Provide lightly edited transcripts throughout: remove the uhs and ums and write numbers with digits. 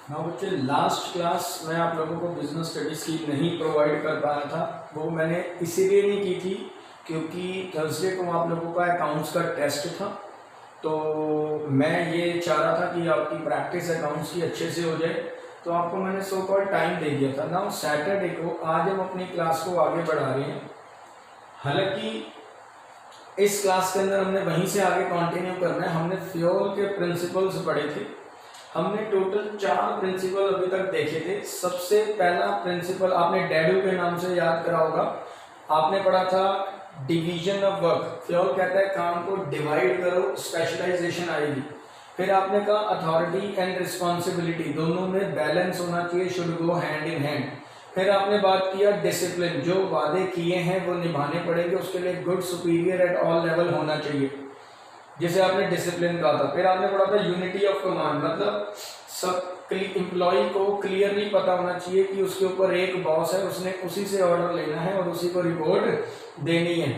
हाँ बच्चे, last class मैं आप लोगों को बिजनेस स्टडीज़ की नहीं प्रोवाइड कर पाया था। वो मैंने इसीलिए नहीं की थी क्योंकि थर्सडे को आप लोगों का अकाउंट्स का टेस्ट था। तो मैं ये चाह रहा था कि आपकी प्रैक्टिस अकाउंट्स की अच्छे से हो जाए, तो आपको मैंने सो कॉल टाइम दे दिया था ना। सैटरडे को आज हम अपनी क्लास को आगे बढ़ा रहे हैं। हालांकि इस क्लास के अंदर हमने वहीं से आगे कंटिन्यू करना है। हमने फ्यूल के प्रिंसिपल्स पढ़े थे। हमने टोटल 4 प्रिंसिपल अभी तक देखे थे। सबसे पहला प्रिंसिपल आपने डैडू के नाम से याद करा होगा। आपने पढ़ा था डिवीजन ऑफ वर्क। फ्यूल कहता है काम को डिवाइड करो, स्पेशलाइजेशन आएगी। फिर आपने कहा अथॉरिटी एंड रिस्पॉन्सिबिलिटी, दोनों में बैलेंस होना चाहिए, should go hand in hand. फिर आपने बात किया डिसिप्लिन, जो वादे किए हैं वो निभाने पड़ेंगे, उसके लिए good superior at all level होना चाहिए, जिसे आपने डिसिप्लिन कहा था। फिर आपने पढ़ा था यूनिटी ऑफ कमांड, मतलब सब एम्प्लॉय को क्लियरली पता होना चाहिए कि उसके ऊपर एक बॉस है, उसने उसी से ऑर्डर लेना है और उसी को रिपोर्ट देनी है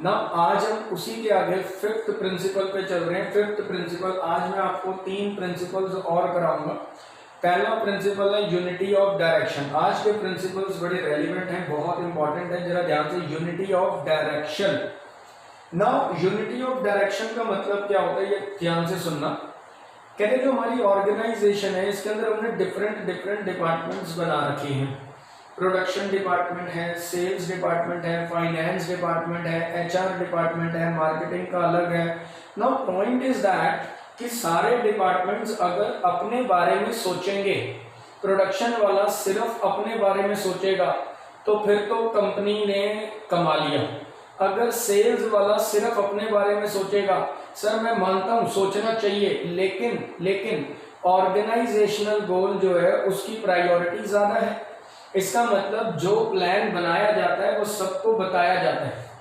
ना। आज हम उसी के आगे 5th प्रिंसिपल पे चल रहे हैं। 5th प्रिंसिपल, आज मैं आपको 3 प्रिंसिपल्स और कराऊंगा। पहला प्रिंसिपल है यूनिटी ऑफ डायरेक्शन। आज के प्रिंसिपल्स बड़े रेलिवेंट हैं, बहुत इंपॉर्टेंट है, जरा ध्यान से। Unity of direction. Now unity of direction का मतलब क्या होता है, ये ध्यान से सुनना। कहते हैं जो हमारी ऑर्गेनाइजेशन है इसके अंदर हमने डिफरेंट डिपार्टमेंट्स बना रखे हैं। प्रोडक्शन डिपार्टमेंट है, सेल्स डिपार्टमेंट है, फाइनेंस डिपार्टमेंट है, एचआर डिपार्टमेंट है, मार्केटिंग का अलग है। नाउ पॉइंट इज दैट कि सारे डिपार्टमेंट्स अगर अपने बारे में सोचेंगे, प्रोडक्शन वाला सिर्फ अपने बारे में सोचेगा तो फिर तो कंपनी ने कमा लिया। अगर सेल्स वाला सिर्फ अपने बारे में सोचेगा, सर मैं मानता हूं सोचना चाहिए, लेकिन ऑर्गेनाइजेशनल गोल जो है उसकी प्रायोरिटी ज्यादा है। इसका मतलब जो प्लान बनाया जाता है वो सबको बताया जाता है,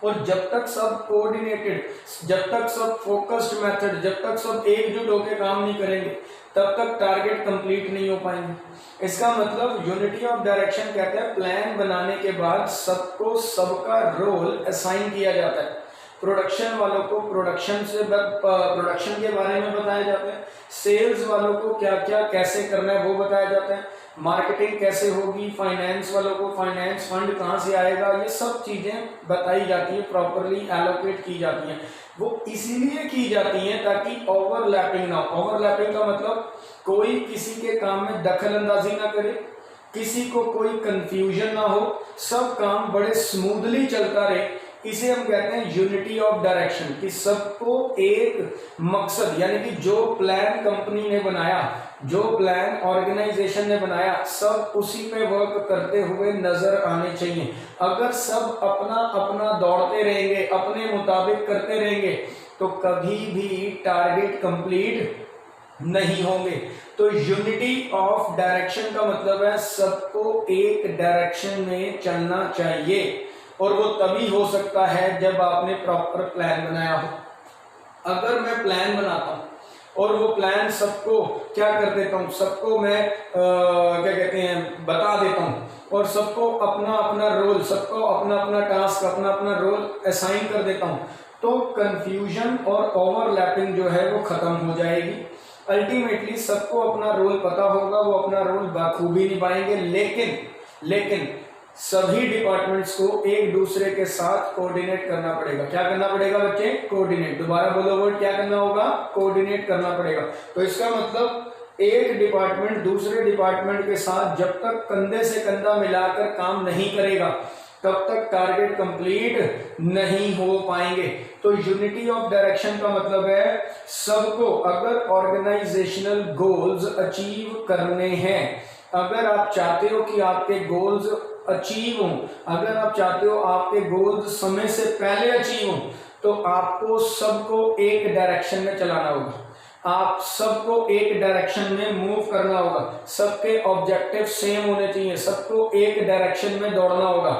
और जब तक सब कोऑर्डिनेटेड, जब तक सब फोकस्ड मेथड, जब तक सब एकजुट होकर काम नहीं करेंगे तब तक टारगेट कंप्लीट नहीं हो पाएंगे। इसका मतलब यूनिटी ऑफ डायरेक्शन कहते हैं प्लान बनाने के बाद सबको सबका रोल असाइन किया जाता है। प्रोडक्शन वालों को प्रोडक्शन के बारे में बताया जाता है, सेल्स वालों को क्या क्या कैसे करना है वो बताया जाता है, मार्केटिंग कैसे होगी, फाइनेंस वालों को फाइनेंस फंड कहाँ से आएगा, ये सब चीजें बताई जाती है, प्रॉपरली एलोकेट की जाती हैं। वो इसीलिए की जाती हैं ताकि ओवरलैपिंग ना हो। ओवरलैपिंग का मतलब कोई किसी के काम में दखल अंदाजी ना करे, किसी को कोई कंफ्यूजन ना हो, सब काम बड़े स्मूथली चलता रहे। इसे हम कहते हैं यूनिटी ऑफ डायरेक्शन, कि सबको एक मकसद, यानी कि जो प्लान कंपनी ने बनाया, जो प्लान ऑर्गेनाइजेशन ने बनाया, सब उसी पे वर्क करते हुए नजर आने चाहिए। अगर सब अपना अपना दौड़ते रहेंगे, अपने मुताबिक करते रहेंगे, तो कभी भी टारगेट कंप्लीट नहीं होंगे। तो यूनिटी ऑफ डायरेक्शन का मतलब है सबको एक डायरेक्शन में चलना चाहिए, और वो तभी हो सकता है जब आपने प्रॉपर प्लान बनाया हो। अगर मैं प्लान बनाता हूं और वो प्लान सबको क्या कर देता हूं, सबको मैं क्या कहते हैं बता देता हूं, और सबको अपना अपना रोल, सबको अपना अपना टास्क, अपना अपना रोल असाइन कर देता हूं, तो कंफ्यूजन और ओवरलैपिंग जो है वो खत्म हो जाएगी। अल्टीमेटली सबको अपना रोल पता होगा, वो अपना रोल बाखूबी निभाएंगे, लेकिन सभी डिपार्टमेंट्स को एक दूसरे के साथ कोऑर्डिनेट करना पड़ेगा। क्या करना पड़ेगा बच्चे? कोऑर्डिनेट। दोबारा बोलो वर्ड, क्या करना होगा? कोऑर्डिनेट करना पड़ेगा। तो इसका मतलब एक डिपार्टमेंट दूसरे डिपार्टमेंट के साथ जब तक कंधे से कंधा मिलाकर काम नहीं करेगा तब तक टारगेट कंप्लीट नहीं हो पाएंगे। तो यूनिटी ऑफ डायरेक्शन का मतलब है सबको, अगर ऑर्गेनाइजेशनल गोल्स अचीव करने हैं, अगर आप चाहते हो कि आपके गोल्स अचीव हों, अगर आप चाहते हो आपके गोल्स समय से पहले अचीव हों, तो आपको सबको एक डायरेक्शन में चलाना होगा। आप सबको एक डायरेक्शन में मूव करना होगा। सबके ऑब्जेक्टिव सेम होने चाहिए, सबको एक डायरेक्शन में दौड़ना होगा।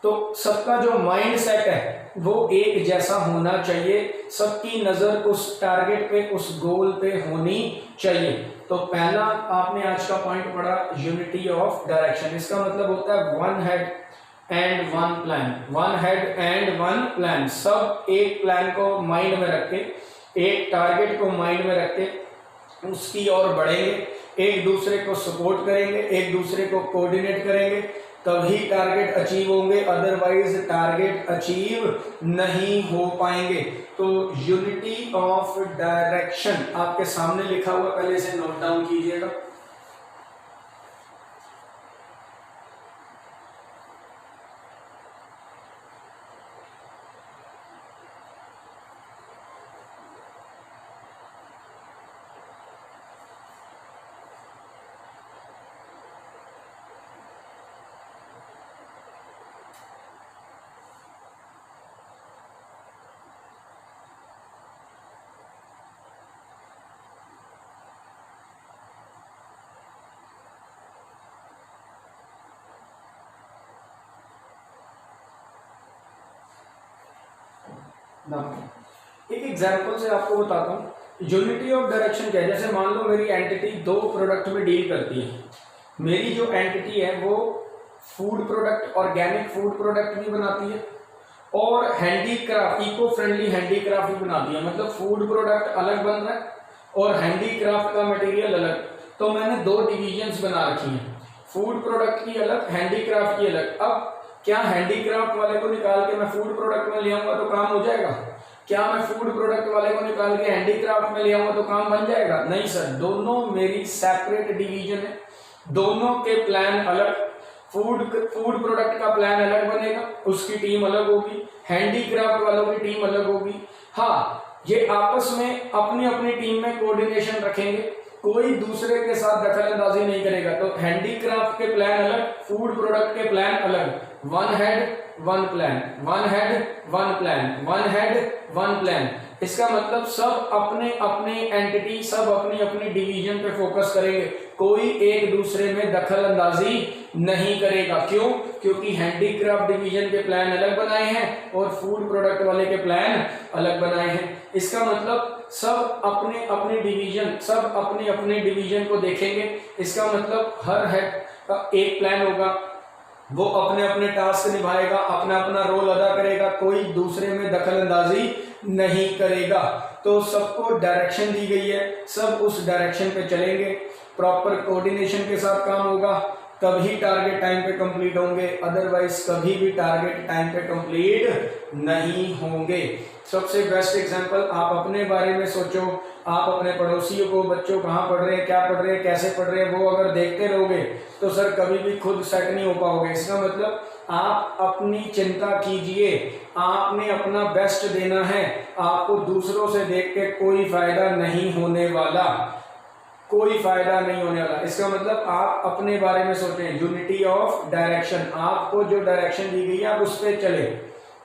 तो सबका जो माइंड सेट है वो एक जैसा होना चाहिए, सबकी नजर उस टारगेट पे, उस गोल पे होनी चाहिए। तो पहला आपने आज का पॉइंट पढ़ा यूनिटी ऑफ डायरेक्शन। इसका मतलब होता है one head and one plan. One head and one plan, सब एक प्लान को माइंड में रख के, एक टारगेट को माइंड में रख के उसकी ओर बढ़ेंगे। एक दूसरे को सपोर्ट करेंगे, एक दूसरे को कोऑर्डिनेट करेंगे, तभी टारगेट अचीव होंगे, अदरवाइज टारगेट अचीव नहीं हो पाएंगे। तो यूनिटी ऑफ डायरेक्शन आपके सामने लिखा हुआ, पहले इसे नोट डाउन कीजिएगा। एक एग्जांपल से आपको बताता हूँ यूनिटी ऑफ डायरेक्शन क्या है। जैसे मान लो मेरी एंटिटी दो प्रोडक्ट में डील करती है। मेरी जो एंटिटी है वो food product, organic food product भी बनाती है और हैंडीक्राफ्ट, इको फ्रेंडली हैंडीक्राफ्ट भी बनाती है। मतलब फूड प्रोडक्ट अलग बन रहा है और हैंडीक्राफ्ट का मटेरियल अलग। तो मैंने दो डिविजन्स बना रखी हैं, फूड प्रोडक्ट की अलग, हैंडीक्राफ्ट की अलग। अब क्या हैंडीक्राफ्ट वाले को निकाल के मैं फूड प्रोडक्ट में ले आऊंगा तो काम हो जाएगा? क्या मैं फूड प्रोडक्ट वाले को निकाल के हैंडीक्राफ्ट में ले आऊंगा तो काम बन जाएगा? नहीं सर, दोनों मेरी सेपरेट डिवीजन है, दोनों के प्लान अलग। फूड प्रोडक्ट का प्लान अलग बनेगा, उसकी टीम अलग होगी, हैंडीक्राफ्ट वालों की टीम अलग होगी। हाँ, ये आपस में अपनी अपनी टीम में कोऑर्डिनेशन रखेंगे, कोई दूसरे के साथ दखल अंदाजी नहीं करेगा। तो हैंडीक्राफ्ट के प्लान अलग, फूड प्रोडक्ट के प्लान अलग। One head one plan, one head one plan, one head one plan. इसका मतलब सब अपने अपने एंटिटी, सब अपनी अपनी डिवीजन पे फोकस करेंगे, कोई एक दूसरे में दखल अंदाजी नहीं करेगा। क्यों? क्योंकि हैंडीक्राफ्ट डिवीजन के प्लान अलग बनाए हैं और फूड प्रोडक्ट वाले के प्लान अलग बनाए हैं। इसका मतलब सब अपने अपने डिवीजन, सब अपने अपने डिवीजन को देखेंगे। इसका मतलब हर हेड का एक प्लान होगा, वो अपने अपने टास्क निभाएगा, अपना अपना रोल अदा करेगा, कोई दूसरे में दखल अंदाजी नहीं करेगा। तो सबको डायरेक्शन दी गई है, सब उस डायरेक्शन पे चलेंगे, प्रॉपर कोऑर्डिनेशन के साथ काम होगा, तभी टारगेट टाइम पे कंप्लीट होंगे, अदरवाइज कभी भी टारगेट टाइम पे कंप्लीट नहीं होंगे। सबसे बेस्ट एग्जांपल, आप अपने बारे में सोचो, आप अपने पड़ोसियों को, बच्चों कहाँ पढ़ रहे हैं, क्या पढ़ रहे हैं, कैसे पढ़ रहे हैं, वो अगर देखते रहोगे तो सर कभी भी खुद सेट नहीं हो पाओगे। इसका मतलब आप अपनी चिंता कीजिए, आपने अपना बेस्ट देना है, आपको दूसरों से देख के कोई फायदा नहीं होने वाला, कोई फायदा नहीं होने वाला। इसका मतलब आप अपने बारे में सोचें, यूनिटी ऑफ डायरेक्शन, आपको जो डायरेक्शन दी गई है आप उस पर चले।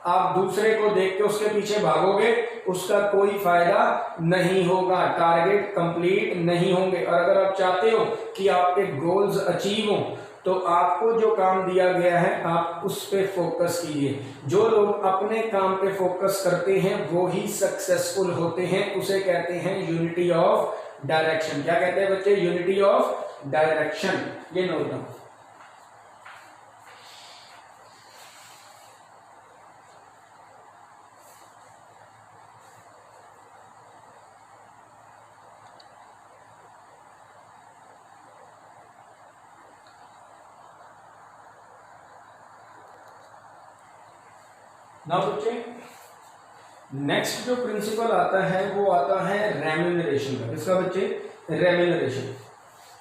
आप दूसरे को देख के उसके पीछे भागोगे, उसका कोई फायदा नहीं होगा, टारगेट कंप्लीट नहीं होंगे। और अगर आप चाहते हो कि आपके गोल्स अचीव हो तो आपको जो काम दिया गया है आप उस पे फोकस कीजिए। जो लोग अपने काम पे फोकस करते हैं वो ही सक्सेसफुल होते हैं, उसे कहते हैं यूनिटी ऑफ डायरेक्शन। क्या कहते हैं बच्चे? Unity of direction. ये नोट डाउन। नाउ बच्चे, नेक्स्ट जो प्रिंसिपल आता है वो आता है रेम्यूनरेशन का। इसका बच्चे रेम्यूनरेशन।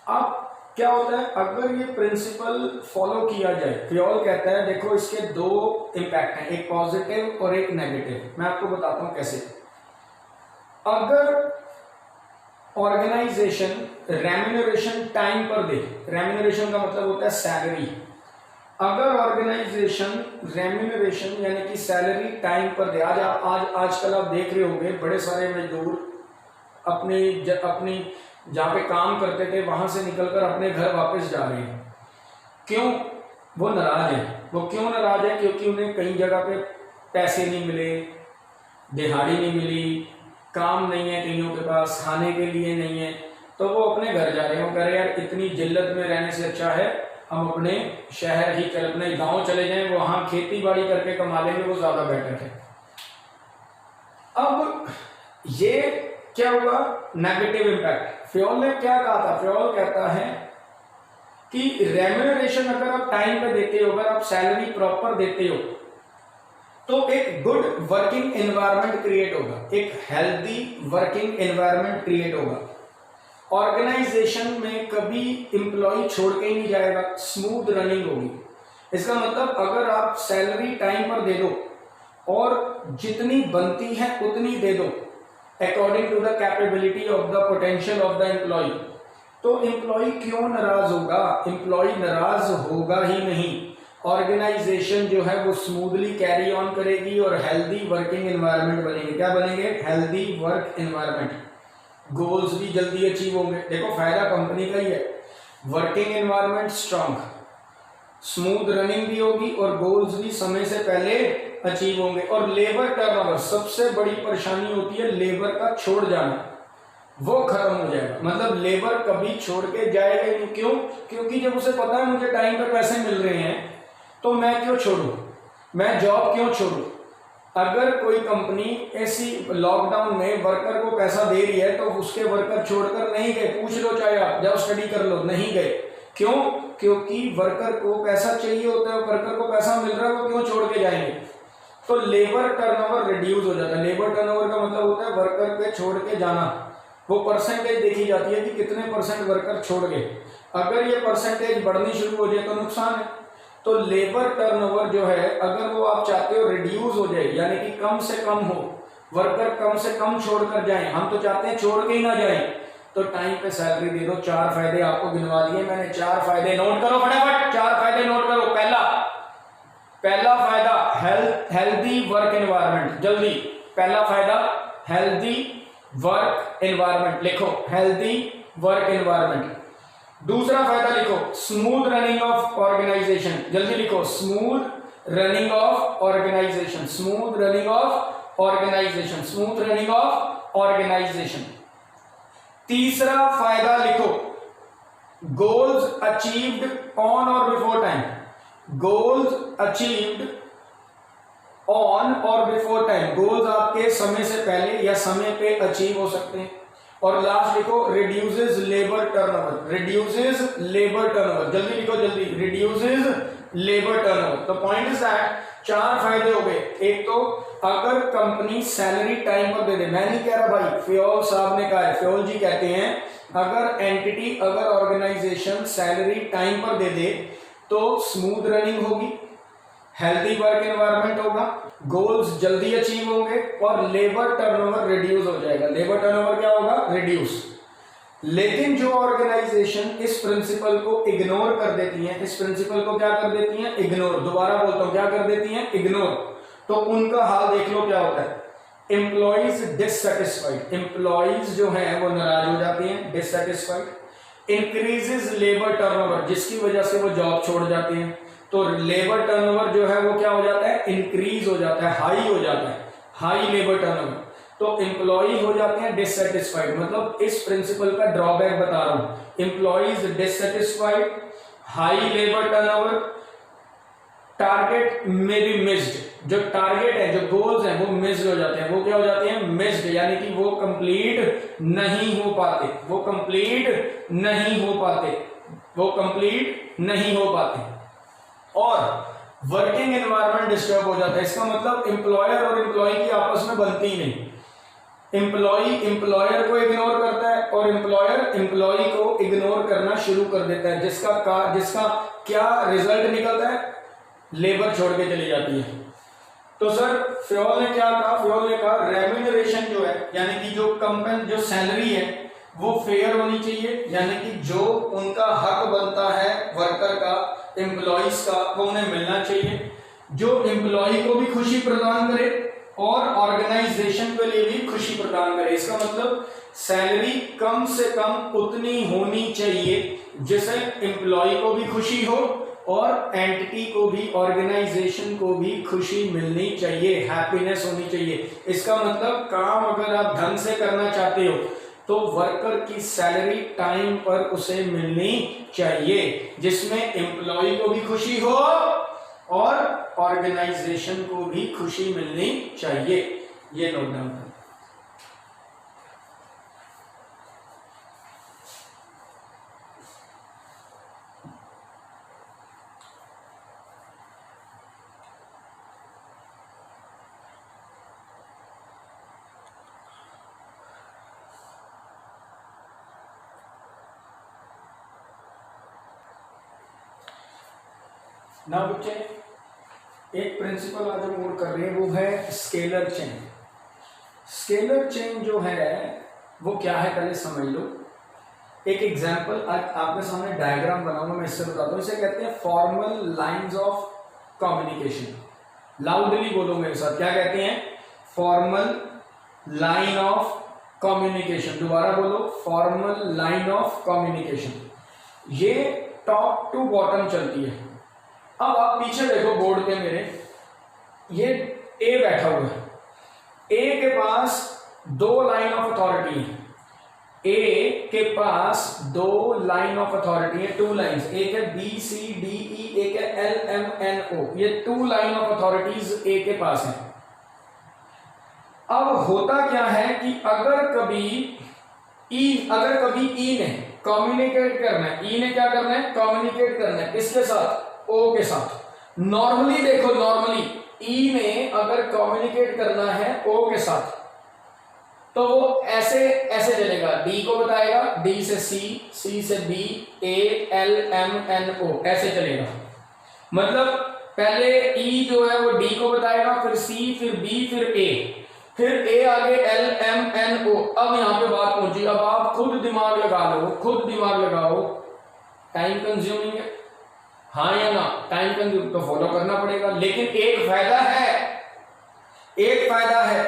अब क्या होता है अगर ये प्रिंसिपल फॉलो किया जाए, फ्योल कहता है, देखो इसके दो इंपैक्ट हैं, एक पॉजिटिव और एक नेगेटिव। मैं आपको बताता हूं कैसे। अगर ऑर्गेनाइजेशन रेम्यूनरेशन टाइम पर दे, रेम्यूनरेशन का मतलब होता है सैलरी। अगर ऑर्गेनाइजेशन रेम्यूनरेशन यानी कि सैलरी टाइम पर दे, आजकल आप देख रहे होंगे बड़े सारे मजदूर अपनी जहाँ पे काम करते थे वहां से निकलकर अपने घर वापस जा रहे हैं। क्यों? वो नाराज हैं। वो क्यों नाराज है? क्योंकि उन्हें कई जगह पे पैसे नहीं मिले, दिहाड़ी नहीं मिली, काम नहीं है कईयों के पास, खाने के लिए नहीं है, तो वो अपने घर जा रहे हैं। वो कह रहे यार इतनी जिल्लत में रहने से अच्छा है हम अपने शहर ही चल, अपने गांव चले जाएं, वहां खेती बाड़ी करके कमा लेंगे, वो ज्यादा बेटर है। अब ये क्या होगा, नेगेटिव इम्पैक्ट। फ्योल ने क्या कहा था, फ्योल कहता है कि रेम्यूनरेशन अगर आप टाइम पे देते हो, अगर आप सैलरी प्रॉपर देते हो, तो एक गुड वर्किंग एनवायरनमेंट क्रिएट होगा, एक हेल्दी वर्किंग एनवायरनमेंट क्रिएट होगा। ऑर्गेनाइजेशन में कभी एम्प्लॉय छोड़ के ही नहीं जाएगा, स्मूथ रनिंग होगी। इसका मतलब अगर आप सैलरी टाइम पर दे दो और जितनी बनती है उतनी दे दो according to the capability of the potential of the employ, तो एम्प्लॉय क्यों नाराज होगा, एम्प्लॉय नाराज होगा ही नहीं। ऑर्गेनाइजेशन जो है वो स्मूथली कैरी ऑन करेगी और हेल्दी वर्किंग एनवायरनमेंट बनेंगे। क्या बनेंगे, हेल्दी वर्क एनवायरनमेंट। गोल्स भी जल्दी अचीव होंगे। देखो फायदा कंपनी का ही है, working environment strong, smooth running भी होगी और गोल्स भी समय से पहले अचीव होंगे। और लेबर टर्नओवर, सबसे बड़ी परेशानी होती है लेबर का छोड़ जाना, वो खत्म हो जाएगा। मतलब लेबर कभी छोड़ के जाएगा नहीं। क्यों, क्योंकि जब उसे पता है मुझे टाइम पे पैसे मिल रहे हैं तो मैं क्यों छोड़ूं, मैं जॉब क्यों छोड़ूं। अगर कोई कंपनी ऐसी लॉकडाउन में वर्कर को पैसा दे रही है तो उसके वर्कर छोड़कर नहीं गए, पूछ लो चाहे आप, जाओ स्टडी कर लो, नहीं गए। क्यों, क्योंकि वर्कर को पैसा चाहिए होता है, वर्कर को पैसा मिल रहा है, वो क्यों छोड़ के जाएंगे। तो लेबर टर्नओवर रिड्यूस हो जाता है। लेबर टर्नओवर का मतलब होता है वर्कर पे छोड़ के जाना। वो परसेंटेज देखी जाती है कि कितने परसेंट वर्कर छोड़ गए। अगर ये परसेंटेज बढ़नी शुरू हो जाए तो नुकसान है। तो लेबर टर्नओवर जो है, अगर वो आप चाहते हो रिड्यूस हो जाए, यानी कि कम से कम हो, वर्कर कम से कम छोड़कर जाएं, हम तो चाहते हैं छोड़ के ही ना जाएं, तो टाइम पे सैलरी दे दो। 4 फायदे आपको गिनवा दिए मैंने, 4 फायदे नोट करो फटाफट, 4 फायदे नोट करो। पहला फायदा हेल्दी वर्क एनवायरनमेंट, जल्दी। पहला फायदा हेल्दी वर्क एनवायरनमेंट, लिखो हेल्दी वर्क एनवायरनमेंट। दूसरा फायदा लिखो स्मूथ रनिंग ऑफ ऑर्गेनाइजेशन, जल्दी लिखो smooth running of organisation, smooth running of organisation, smooth running of organisation. तीसरा फायदा लिखो goals achieved on or before time, goals achieved on or before time, goals आपके समय से पहले या समय पे अचीव हो सकते हैं। और लास्ट लिखो reduces labour turnover, reduces labour turnover, जल्दी लिखो जल्दी, रिड्यूसेस लेबर टर्नओवर। तो पॉइंट इज दैट 4 फायदे हो गए। एक तो अगर कंपनी सैलरी टाइम पर दे दे, मैं नहीं कह रहा भाई, फ्योल साहब ने कहा है, फ्योल जी कहते हैं अगर एंटिटी, अगर ऑर्गेनाइजेशन सैलरी टाइम पर दे दे तो स्मूथ रनिंग होगी, हेल्दी वर्क एनवायरनमेंट होगा, गोल्स जल्दी अचीव होंगे और लेबर टर्नओवर रिड्यूस हो जाएगा। लेबर टर्नओवर क्या होगा, रिड्यूस। लेकिन जो ऑर्गेनाइजेशन इस प्रिंसिपल को इग्नोर कर देती हैं, इस प्रिंसिपल को क्या कर देती हैं, इग्नोर, दोबारा बोलता हूं क्या कर देती हैं, इग्नोर, तो उनका हाल देख लो क्या होता है। एम्प्लॉइज डिससेटिस्फाइड, एम्प्लॉइज जो है वो नाराज हो जाते हैं, डिससेटिस्फाइड। इंक्रीजेस लेबर टर्नओवर, जिसकी वजह से वो जॉब छोड़ जाते हैं। तो लेबर टर्नओवर जो है वो क्या हो जाता है, इंक्रीज हो जाता है, हाई हो जाता है, हाई लेबर टर्नओवर। तो एम्प्लॉय हो जाते हैं डिससेटिस्फाइड, मतलब इस प्रिंसिपल का ड्रॉबैक बता रहा हूं। Employees dissatisfied, high labour turnover, target में बी मिस्ड, जो टारगेट है, जो गोल्स हैं वो मिस्ड हो जाते हैं, वो क्या हो जाते हैं, मिस्ड, यानी कि वो कंप्लीट नहीं हो पाते, वो कंप्लीट नहीं हो पाते, वो कंप्लीट नहीं हो पाते। और वर्किंग एनवायरनमेंट डिस्टर्ब हो जाता है। इसका मतलब एम्प्लॉयर और एम्प्लॉय की आपस में बनती ही नहीं। एम्प्लॉय एम्प्लॉयर को इग्नोर करता है और एम्प्लॉयर एम्प्लॉय को इग्नोर करना शुरू कर देता है, जिसका क्या रिजल्ट निकलता है, लेबर छोड़ के चली जाती है। तो सर फ्योल ने क्या कहा, फ्योल ने कहा रेम्यूनरेशन जो है, यानी कि जो सैलरी है वो फेयर होनी चाहिए, यानी कि जो उनका हक बनता है वर्कर का, एम्प्लॉइज का, वो उन्हें मिलना चाहिए, जो एम्प्लॉय को भी खुशी प्रदान करे और ऑर्गेनाइजेशन के लिए भी खुशी प्रदान करे। इसका मतलब सैलरी कम से कम उतनी होनी चाहिए जिससे एम्प्लॉय को भी खुशी हो और एंटिटी को भी, ऑर्गेनाइजेशन को भी खुशी मिलनी चाहिए, हैप्पीनेस होनी चाहिए। इसका मतलब काम अगर आप ढंग से करना चाहते हो तो वर्कर की सैलरी टाइम पर उसे मिलनी चाहिए, जिसमें एम्प्लॉय को भी खुशी हो और ऑर्गेनाइजेशन को भी खुशी मिलनी चाहिए। ये नोट डाउन करें। ना बच्चे, एक प्रिंसिपल आज हम और कर रहे हैं, वो है स्केलर चेन। स्केलर चेन जो है वो क्या है पहले समझ लो। एक एग्जांपल आज आपके सामने डायग्राम बनाऊंगा, मैं इससे बताता हूँ। इसे कहते हैं formal lines of communication. Loudly बोलो मेरे साथ, क्या कहते हैं? Formal line of communication. दोबारा बोलो, फॉर्मल लाइन ऑफ कम्युनिकेशन। ये टॉप टू बॉटम चलती है। अब आप पीछे देखो बोर्ड पे मेरे, ये ए बैठा हुआ है। ए के पास दो लाइन ऑफ अथॉरिटी है। ए के पास दो लाइन ऑफ अथॉरिटी है, टू लाइंस। एक है बी सी डी ई, एक है एल एम एन ओ। ये two line of authorities A के पास है। अब होता क्या है कि अगर कभी ई ने कम्युनिकेट करना है, ई ने क्या करना है? कम्युनिकेट करना है। किसके साथ? ओ के साथ। नॉर्मली देखो, नॉर्मली ई ने अगर कम्युनिकेट करना है ओ के साथ, तो वो ऐसे ऐसे चलेगा। डी को बताएगा, डी से सी, सी से B, A L M N O, ऐसे चलेगा। मतलब पहले ई जो है वो डी को बताएगा, फिर सी, फिर बी, फिर ए, फिर ए आगे एल एम एन ओ। अब यहां पे बात पहुंची। अब आप खुद दिमाग लगा लो, खुद दिमाग लगाओ। टाइम कंज्यूमिंग है, हाँ या ना? टाइम कंज्यूम तो फॉलो करना पड़ेगा। लेकिन एक फायदा है, एक फायदा है,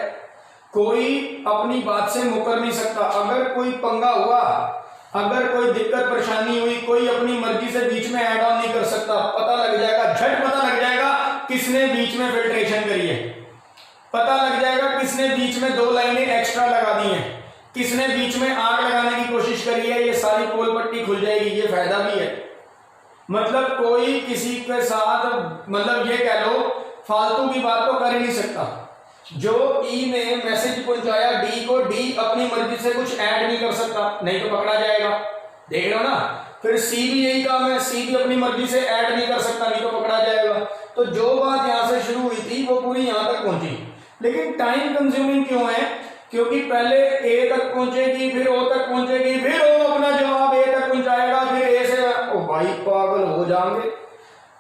कोई अपनी बात से मुकर नहीं सकता। अगर कोई पंगा हुआ, अगर कोई दिक्कत परेशानी हुई, कोई अपनी मर्जी से बीच में ऐड ऑन नहीं कर सकता। पता लग जाएगा, झट पता लग जाएगा किसने बीच में फिल्ट्रेशन करी है। पता लग जाएगा किसने बीच में दो लाइनें एक्स्ट्रा लगा दी हैं, किसने बीच में आग लगाने की कोशिश करी है। ये सारी पोल पट्टी खुल जाएगी। ये फायदा भी है। मतलब कोई किसी के साथ, मतलब ये कह लो, फालतू की बात तो कर ही नहीं सकता। जो ई ने मैसेज पहुंचाया डी को, डी अपनी मर्जी से कुछ ऐड नहीं कर सकता, नहीं तो पकड़ा जाएगा। देख रहे हो ना? फिर सी भी यही काम है, सी भी अपनी मर्जी से ऐड नहीं कर सकता, नहीं तो पकड़ा जाएगा। तो जो बात यहां से शुरू हुई थी वो पूरी यहां तक पहुंची। लेकिन टाइम कंज्यूमिंग क्यों है? क्योंकि पहले ए तक पहुंचेगी, फिर ओ तक पहुंचेगी, फिर ओ अपना जवाब ए तक पहुंचाएगा, फिर ए से। ओ भाई पागल हो जाएंगे।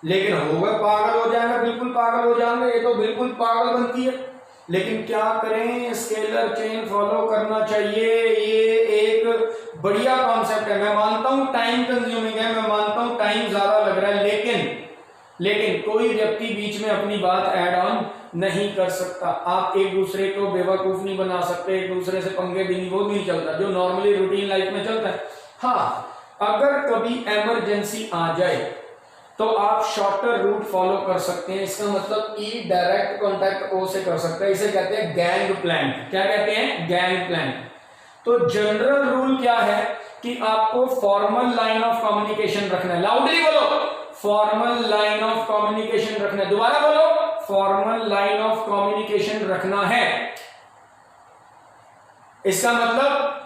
लेकिन हो गए, पागल हो जाएंगे, बिल्कुल पागल हो जाएंगे। ये तो बिल्कुल पागल बनती है। लेकिन क्या करें, स्केलर चेन फॉलो करना चाहिए। ये एक बढ़िया कॉन्सेप्ट है। मैं मानता हूं टाइम कंज्यूमिंग है, मैं मानता हूं टाइम ज्यादा लग रहा है, लेकिन कोई व्यक्ति बीच में अपनी बात ऐड ऑन नहीं कर सकता। आप एक दूसरे को बेवकूफ नहीं बना सकते, एक दूसरे से पंगे भी नहीं, वो नहीं चलता जो नॉर्मली रूटीन लाइफ में चलता है। हाँ, अगर कभी इमरजेंसी आ जाए तो आप शॉर्टर रूट फॉलो कर सकते हैं। इसका मतलब ई डायरेक्ट कॉन्टैक्ट ओ से कर सकते हैं। इसे कहते हैं गैंग प्लान। क्या कहते हैं? Gang plan. तो जनरल रूल क्या है कि आपको फॉर्मल लाइन ऑफ कम्युनिकेशन रखना है। लाउडली बोलो, फॉर्मल लाइन ऑफ कम्युनिकेशन रखना है। दोबारा बोलो, फॉर्मल लाइन ऑफ कम्युनिकेशन रखना है। इसका मतलब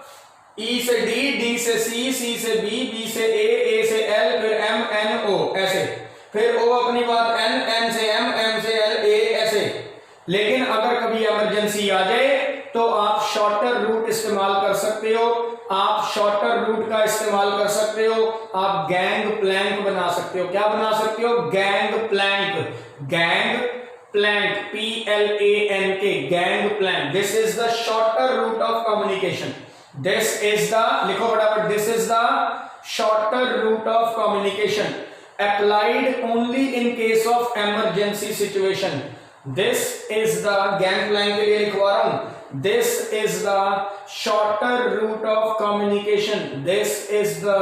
ई से डी, डी से सी, सी से बी, बी से ए से एल, फिर एम एन ओ, ऐसे। फिर ओ अपनी बात एन, एन से एम, एम से एल, ए, ऐसे। लेकिन अगर कभी इमरजेंसी आ जाए तो आप शॉर्टर रूट इस्तेमाल कर सकते हो। आप शॉर्टर रूट का इस्तेमाल कर सकते हो। आप गैंग प्लैंक बना सकते हो। क्या बना सकते हो? Gang plank. Gang plank, PLANK, gang plank. This is the shorter route of communication. This is the, लिखो फटाफट, this is the shorter route of communication applied only in case of emergency situation. This is the, gang plan के लिए लिखवा रहा हूं, this is the shorter route of communication. This is the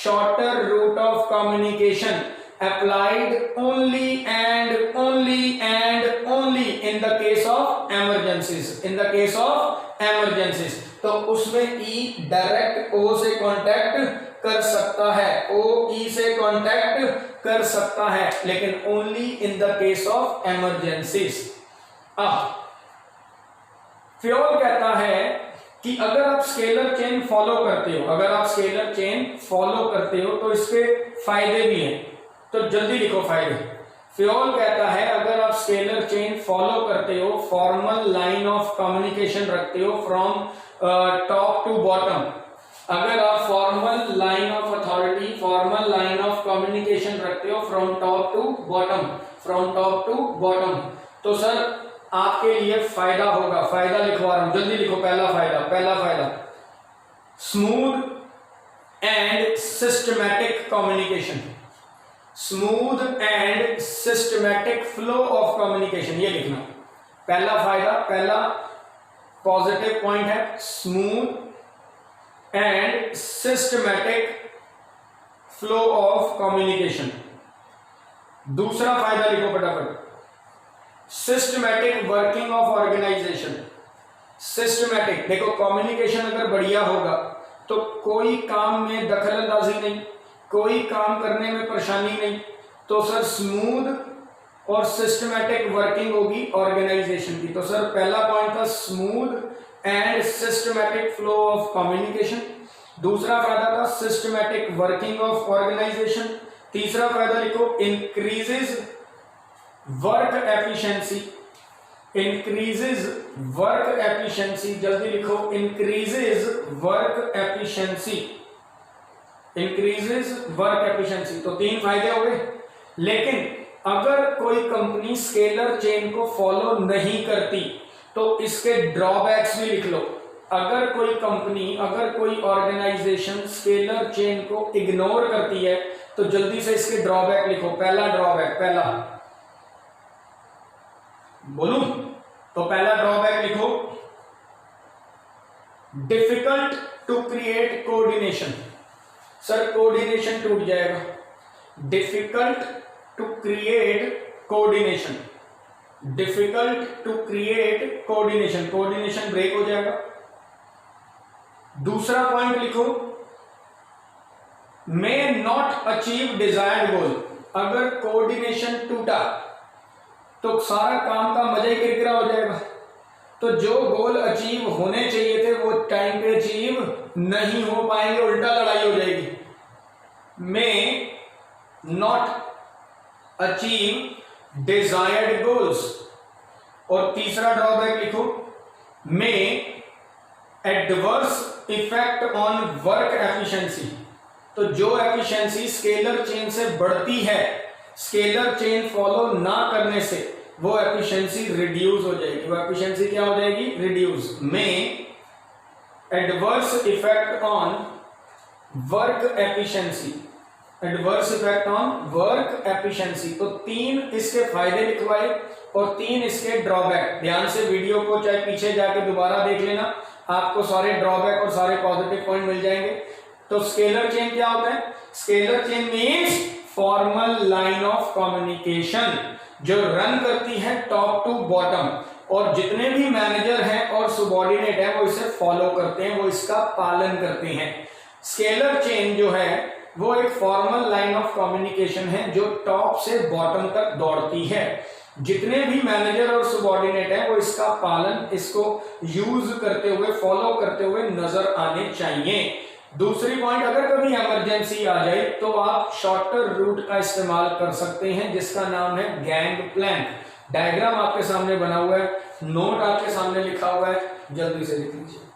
shorter route of communication applied only and only in the case of emergencies. In the case of emergencies. तो उसमें ई direct ओ से contact कर सकता है, ओ ई से कांटेक्ट कर सकता है, लेकिन only in the case of emergencies. अब फ्योल कहता है कि अगर आप स्केलर चेन फॉलो करते हो, अगर आप स्केलर चेन फॉलो करते हो तो इसके फायदे भी हैं। तो जल्दी लिखो फायदे। फ्योल कहता है अगर आप स्केलर चेन फॉलो करते हो, फॉर्मल लाइन ऑफ कम्युनिकेशन रखते हो फ्रॉम टॉप टू बॉटम, अगर आप formal line of authority, formal line of communication रखते हो from top to bottom, from top to bottom, तो सर आपके लिए फायदा होगा। फायदा लिखवा रहा हूं, जल्दी लिखो। पहला फायदा smooth and systematic communication, smooth and systematic flow of communication, ये लिखना। पहला फायदा, पहला पॉजिटिव पॉइंट है smooth and systematic flow of communication. दूसरा फायदा लिखो फटाफट, systematic working of organisation. Systematic, देखो कम्युनिकेशन अगर बढ़िया होगा तो कोई काम में दखलंदाजी नहीं, कोई काम करने में परेशानी नहीं, तो सर स्मूथ और सिस्टमैटिक वर्किंग होगी ऑर्गेनाइजेशन की। तो सर पहला पॉइंट था smooth and systematic flow of communication. दूसरा फायदा था सिस्टमैटिक वर्किंग ऑफ ऑर्गेनाइजेशन। तीसरा फायदा लिखो increases work efficiency, increases work efficiency, जल्दी लिखो increases work efficiency, increases work efficiency. तो तीन फायदे हो गए। लेकिन अगर कोई कंपनी स्केलर चेन को फॉलो नहीं करती तो इसके ड्रॉबैक्स भी लिख लो। अगर कोई कंपनी, अगर कोई ऑर्गेनाइजेशन स्केलर चेन को इग्नोर करती है तो जल्दी से इसके ड्रॉबैक लिखो। पहला ड्रॉबैक, पहला बोलूं तो पहला ड्रॉबैक लिखो difficult to create coordination. Sir coordination टूट जाएगा। Difficult to create coordination, difficult to create coordination, coordination break हो जाएगा। दूसरा पॉइंट लिखो may not achieve desired goal. अगर कोऑर्डिनेशन टूटा तो सारा काम का मजा ही किरकिरा हो जाएगा। तो जो गोल अचीव होने चाहिए थे वो टाइम पे अचीव नहीं हो पाएंगे, उल्टा लड़ाई हो जाएगी। May not achieve desired goals. और तीसरा ड्रॉबैक लिखो may adverse effect on work efficiency. तो जो एफिशिएंसी स्केलर चेन से बढ़ती है, स्केलर चेन फॉलो ना करने से वो एफिशिएंसी रिड्यूस हो जाएगी। वो एफिशिएंसी क्या हो जाएगी? रिड्यूस। में adverse effect on work efficiency, adverse effect on work efficiency. तो तीन इसके फायदे लिखवाए और तीन इसके ड्रॉबैक। ध्यान से वीडियो को चाहे पीछे जाके दोबारा देख लेना, आपको सारे ड्रॉबैक और सारे पॉजिटिव पॉइंट मिल जाएंगे। तो स्केलर चेन क्या होता है? Scalar chain means formal line of communication जो रन करती है टॉप टू बॉटम, और जितने भी मैनेजर हैं और सबॉर्डिनेट हैं वो इसे फॉलो करते हैं, वो इसका पालन करते हैं। स्केलर चेन जो है वो एक फॉर्मल लाइन ऑफ कम्युनिकेशन है जो टॉप से बॉटम तक दौड़ती है। जितने भी मैनेजर और सबॉर्डिनेट हैं वो इसका पालन, इसको यूज करते हुए, फॉलो करते हुए नजर आने चाहिए। दूसरी पॉइंट, अगर कभी इमरजेंसी आ जाए तो आप शॉर्टर रूट का इस्तेमाल कर सकते हैं जिसका नाम है गैंग प्लैंक। डायग्राम आपके सामने बना हुआ है, नोट आपके सामने लिखा हुआ है, जल्दी से लिख लीजिए।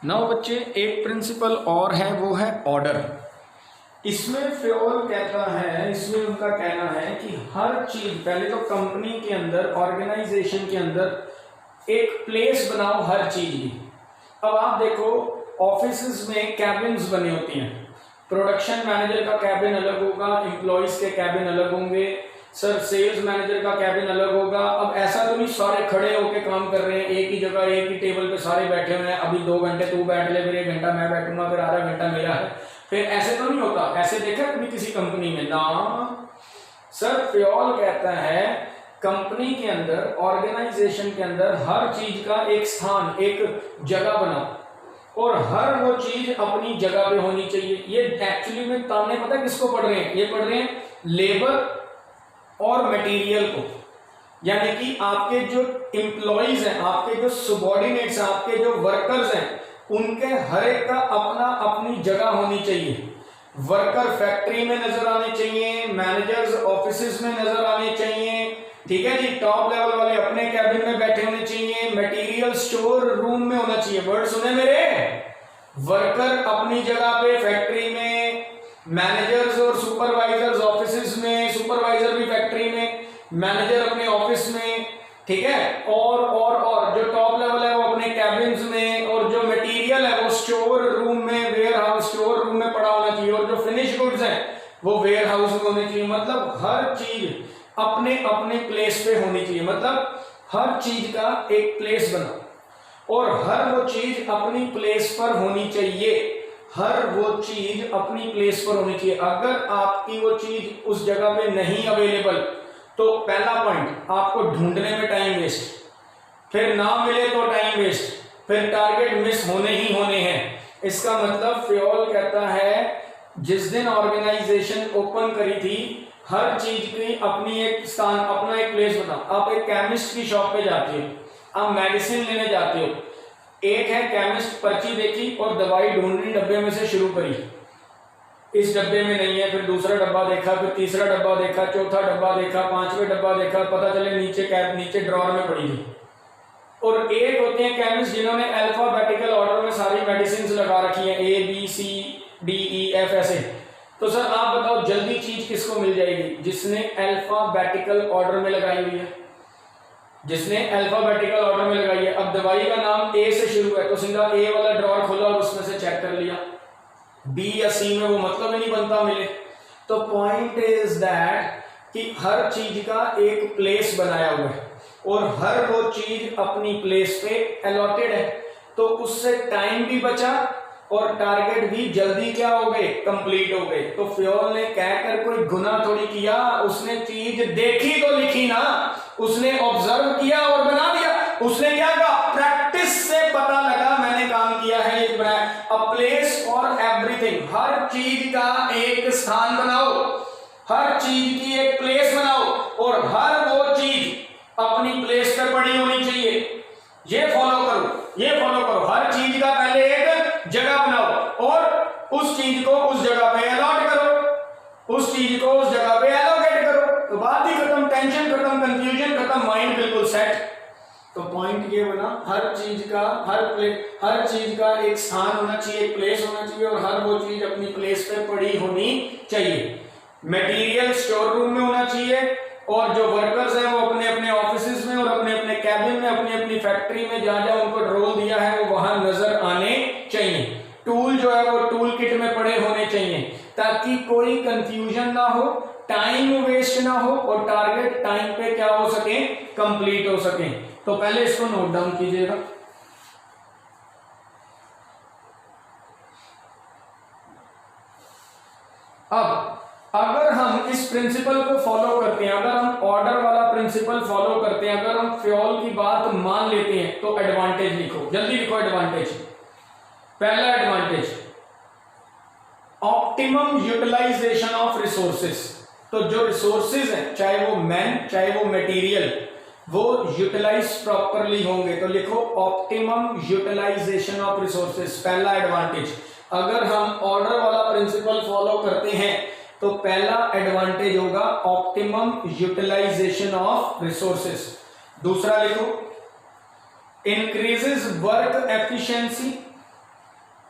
नाउ बच्चे, एक प्रिंसिपल और है, वो है ऑर्डर। इसमें फ्योल कहता है, इसमें उनका कहना है कि हर चीज, पहले तो कंपनी के अंदर, ऑर्गेनाइजेशन के अंदर एक प्लेस बनाओ हर चीज की। अब आप देखो ऑफिस में कैबिन्स बने होती हैं, प्रोडक्शन मैनेजर का कैबिन अलग होगा, एम्प्लॉइज के कैबिन अलग होंगे, सर सेल्स मैनेजर का कैबिन अलग होगा। अब ऐसा तो नहीं सारे खड़े होके काम कर रहे हैं एक ही जगह, एक ही टेबल पे सारे बैठे हुए हैं, अभी 2 घंटे तू बैठ ले, फिर 1 घंटा मैं बैठूंगा, फिर आधा घंटा मेरा है, फिर ऐसे तो नहीं होता। ऐसे देखा कभी किसी कंपनी में? ना सर, फ्योल कहता है कंपनी के अंदर, ऑर्गेनाइजेशन के अंदर हर चीज का एक स्थान, एक जगह बनाओ और हर वो चीज अपनी जगह पे होनी चाहिए। ये एक्चुअली में ताने पता है किसको पढ़ रहे हैं? ये पढ़ रहे हैं लेबर और मटेरियल को, यानी कि आपके जो एम्प्लॉइज हैं, आपके जो सबॉर्डिनेट्स हैं, आपके जो वर्कर्स हैं, उनके हर एक का अपना अपनी जगह होनी चाहिए। वर्कर फैक्ट्री में नजर आने चाहिए, मैनेजर्स ऑफिसेज में नजर आने चाहिए, ठीक है जी। टॉप लेवल वाले अपने कैबिन में बैठे होने चाहिए, मटेरियल स्टोर रूम में होना चाहिए। वर्ड सुने मेरे? वर्कर अपनी जगह पे फैक्ट्री में, मैनेजर्स और सुपरवाइजर्स ऑफिसेज में, सुपरवाइजर भी फैक्ट्री में, मैनेजर अपने ऑफिस में, ठीक है। और जो टॉप लेवल है वो अपने कैबिन्स में, और जो मटेरियल है वो स्टोर रूम में, वेयर हाउस स्टोर रूम में पड़ा होना चाहिए, और जो फिनिश गुड्स हैं वो वेयर हाउस में होने चाहिए। मतलब हर चीज अपने अपने प्लेस पे होनी चाहिए। मतलब हर चीज का एक प्लेस बनाओ और हर वो चीज अपनी प्लेस पर होनी चाहिए। हर वो चीज अपनी प्लेस पर होनी चाहिए। अगर आपकी वो चीज उस जगह पे नहीं अवेलेबल, तो पहला पॉइंट, आपको ढूंढने में टाइम वेस्ट, फिर ना मिले तो टाइम वेस्ट, फिर टारगेट मिस होने ही होने हैं। इसका मतलब फ्योल कहता है जिस दिन ऑर्गेनाइजेशन ओपन करी थी, हर चीज की अपनी एक स्थान, अपना एक प्लेस बनाओ। आप एक केमिस्ट की शॉप पे जाते हो, आप मेडिसिन लेने जाते हो, एक है केमिस्ट, पर्ची देखी और दवाई ढूंढनी डब्बे में से शुरू करी। इस डब्बे में नहीं है, फिर दूसरा डब्बा देखा, फिर तीसरा डब्बा देखा, चौथा डब्बा देखा, पांचवें डब्बा देखा, पता चले नीचे ड्रॉर में पड़ी थी। और एक होते हैं केमिस्ट जिन्होंने अल्फाबेटिकल ऑर्डर में सारी मेडिसिन लगा रखी है, ABCDEF ऐसे। तो सर आप बताओ जल्दी चीज किसको मिल जाएगी? जिसने अल्फाबेटिकल ऑर्डर में लगाई हुई है, जिसने अल्फाबेटिकल ऑर्डर में लगाई है। अब दवाई का नाम A से शुरू है तो सीधा A वाला ड्रॉर खोला और उसमें से चेक कर लिया। B या C में वो मतलब ही नहीं बनता मिले। तो पॉइंट इज दैट कि हर चीज का एक प्लेस बनाया हुआ है और हर वो चीज अपनी प्लेस पे अलॉटेड है, तो उससे टाइम भी बचा और टारगेट भी जल्दी क्या हो गए? कंप्लीट हो गए। तो फ्योल ने कहकर कोई गुनाह थोड़ी किया, उसने चीज देखी तो लिखी ना, उसने ऑब्जर्व किया और बना दिया। उसने क्या कहा? प्रैक्टिस से पता लगा मैंने काम किया है, एक बनाया। अ प्लेस फॉर एवरीथिंग, हर चीज का एक स्थान बनाओ, हर चीज की एक प्लेस बनाओ और हर वो चीज अपनी प्लेस पे पड़ी होनी चाहिए। ये फॉलो करो, ये फॉलो करो। हर चीज का पहले एक जगह बनाओ और उस चीज को उस जगह पे अलॉट करो, उस चीज को उस जगह पे एलोकेट करो, तो बात ही खत्म, टेंशन खत्म, कंफ्यूजन खत्म, माइंड बिल्कुल सेट। तो पॉइंट ये बना, हर चीज का हर चीज का एक स्थान होना चाहिए, एक प्लेस होना चाहिए और हर वो चीज अपनी प्लेस पे पड़ी होनी चाहिए। मटेरियल स्टोर रूम में होना चाहिए और जो वर्कर्स हैं वो अपने अपने ऑफिसेज में और अपने अपने कैबिन में, अपनी अपनी फैक्ट्री में जहां जहां उनको रोल दिया है वो वहां नजर आने चाहिए। टूल जो है वो टूल किट में पड़े होने चाहिए ताकि कोई कंफ्यूजन ना हो, टाइम वेस्ट ना हो और टारगेट टाइम पे क्या हो सके? कंप्लीट हो सके। तो पहले इसको नोट डाउन कीजिएगा। अब अगर हम इस प्रिंसिपल को फॉलो करते हैं, अगर हम ऑर्डर वाला प्रिंसिपल फॉलो करते हैं, अगर हम फ्योल की बात मान लेते हैं, तो एडवांटेज लिखो, जल्दी लिखो एडवांटेज। पहला advantage, optimum utilisation of resources. तो जो रिसोर्सेज हैं, चाहे वो मैन चाहे वो मटेरियल, वो यूटिलाइज प्रॉपरली होंगे। तो लिखो ऑप्टिमम यूटिलाइजेशन ऑफ रिसोर्सेज, पहला एडवांटेज। अगर हम ऑर्डर वाला प्रिंसिपल फॉलो करते हैं तो पहला एडवांटेज होगा ऑप्टिमम यूटिलाइजेशन ऑफ रिसोर्सेस। दूसरा लिखो इंक्रीजेस वर्क एफिशिएंसी।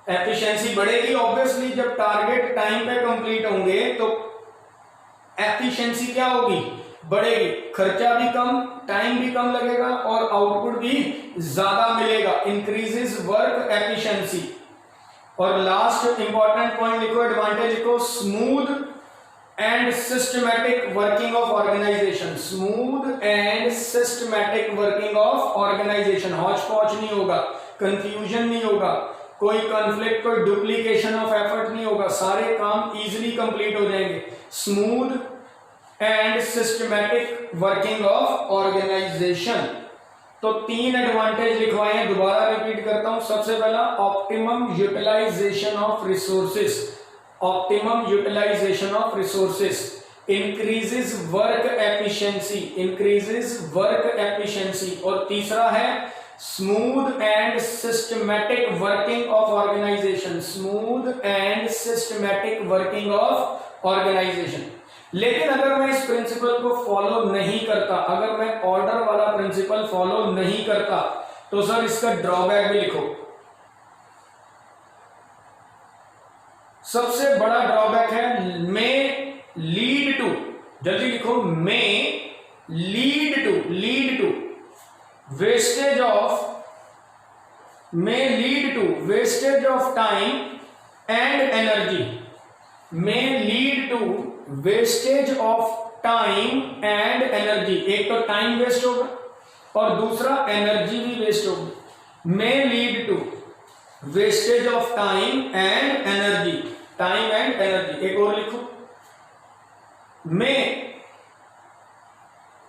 एफिशिएंसी बढ़ेगी ऑब्वियसली, जब टारगेट टाइम पे कंप्लीट होंगे तो एफिशिएंसी क्या होगी? बढ़ेगी, खर्चा भी कम, टाइम भी कम लगेगा और आउटपुट भी ज्यादा मिलेगा। Increases work efficiency. और लास्ट इंपॉर्टेंट पॉइंट लिखो, एडवांटेज लिखो smooth and systematic working of organisation. Smooth and systematic working of organisation, हौच पौच नहीं होगा, कंफ्यूजन नहीं होगा, कोई कॉन्फ्लिक्ट, कोई डुप्लीकेशन ऑफ एफर्ट नहीं होगा, सारे काम इजीली कंप्लीट हो जाएंगे। Smooth and systematic working of organisation. तो 3 एडवांटेज लिखवाए हैं, दोबारा रिपीट करता हूं। सबसे पहला optimum utilisation of resources, optimum utilisation of resources increases work efficiency, increases work efficiency. और तीसरा है smooth and systematic working of organisation, smooth and systematic working of organisation. लेकिन अगर मैं इस प्रिंसिपल को फॉलो नहीं करता, अगर मैं ऑर्डर वाला प्रिंसिपल फॉलो नहीं करता, तो सर इसका ड्रॉबैक भी लिखो। सबसे बड़ा ड्रॉबैक है मे लीड टू, जल्दी लिखो, may lead to wastage of, may lead to wastage of time and energy, may lead to wastage of time and energy. एक तो टाइम वेस्ट होगा और दूसरा एनर्जी भी वेस्ट होगी। May lead to wastage of time and energy, time and energy. एक और लिखो, may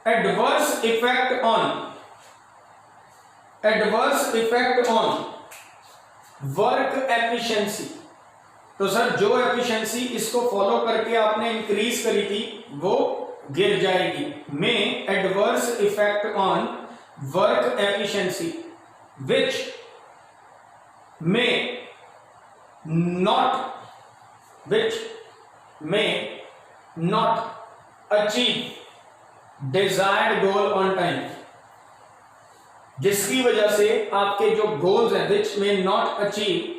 adverse effect on, adverse effect on work efficiency. तो सर जो एफिशिएंसी इसको फॉलो करके आपने इंक्रीज करी थी वो गिर जाएगी। May adverse effect on work efficiency which may not achieve desired goal on time, जिसकी वजह से आपके जो गोल्स हैं which may not achieve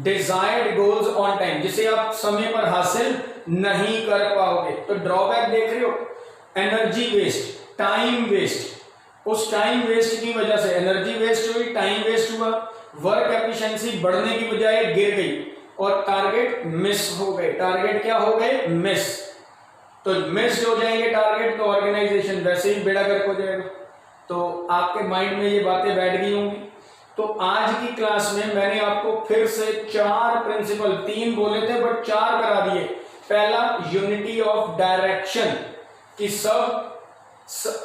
desired goals on time, जिसे आप समय पर हासिल नहीं कर पाओगे। तो ड्रॉबैक देख रहे हो, एनर्जी वेस्ट, टाइम वेस्ट। उस टाइम वेस्ट की वजह से एनर्जी वेस्ट हुई, टाइम वेस्ट हुआ, वर्क एफिशिएंसी बढ़ने की बजाय गिर गई और टारगेट मिस हो गए। टारगेट क्या हो गए? मिस। तो मिस हो जाएंगे टारगेट तो ऑर्गेनाइजेशन वैसे ही बेड़ा गर्क हो जाएगा। तो आपके माइंड में ये बातें बैठ गई होंगी। तो आज की क्लास में मैंने आपको फिर से 4 प्रिंसिपल, 3 बोले थे बट 4 करा दिए। पहला यूनिटी ऑफ डायरेक्शन कि सब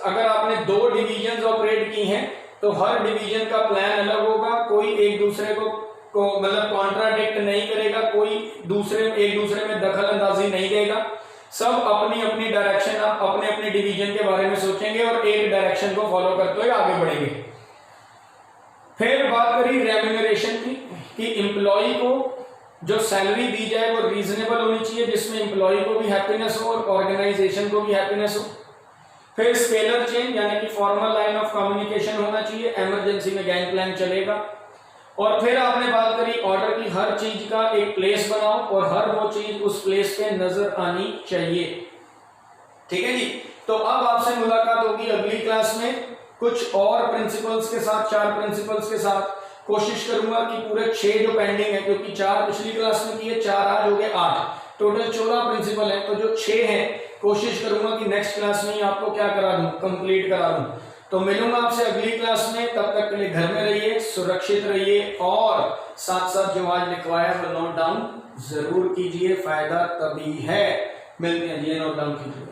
अगर आपने 2 डिवीजन ऑपरेट की हैं तो हर डिवीजन का प्लान अलग होगा, कोई एक दूसरे को मतलब कॉन्ट्राडिक्ट नहीं करेगा, कोई एक दूसरे में दखल अंदाजी नहीं देगा। सब अपनी अपनी डायरेक्शन, अपने अपने डिवीजन के बारे में सोचेंगे और एक डायरेक्शन को फॉलो करते हुए आगे बढ़ेंगे। फिर बात करी रेम्यूनरेशन की कि एम्प्लॉय को जो सैलरी दी जाए वो रीजनेबल होनी चाहिए, जिसमें एम्प्लॉय को भी हैप्पीनेस हो और ऑर्गेनाइजेशन को भी हैप्पीनेस हो। फिर स्केलर चेंज यानी कि फॉर्मल लाइन ऑफ कम्युनिकेशन होना चाहिए, इमरजेंसी में गैंग प्लान चलेगा। और फिर आपने बात करी ऑर्डर की हर चीज का एक प्लेस बनाओ और हर वो चीज उस प्लेस पे नजर आनी चाहिए। ठीक है जी। तो अब आपसे मुलाकात होगी अगली क्लास में कुछ और प्रिंसिपल्स के साथ, 4 प्रिंसिपल्स के साथ। कोशिश करूंगा कि पूरे 6 जो पेंडिंग है, क्योंकि 4 पिछली क्लास में किए, 4 आज हो गए 8, टोटल 14 प्रिंसिपल है। तो जो 6 हैं कोशिश करूंगा कि नेक्स्ट क्लास में ही आपको क्या करा दूं, कंप्लीट करा दूं। तो मिलूंगा आपसे अगली क्लास में, तब तक के लिए घर में रहिए, सुरक्षित रहिए और साथ साथ जो आज लिखवाया वो नोट डाउन जरूर कीजिए, फायदा तभी है। मिलते हैं जी, नोट डाउन कीजिए।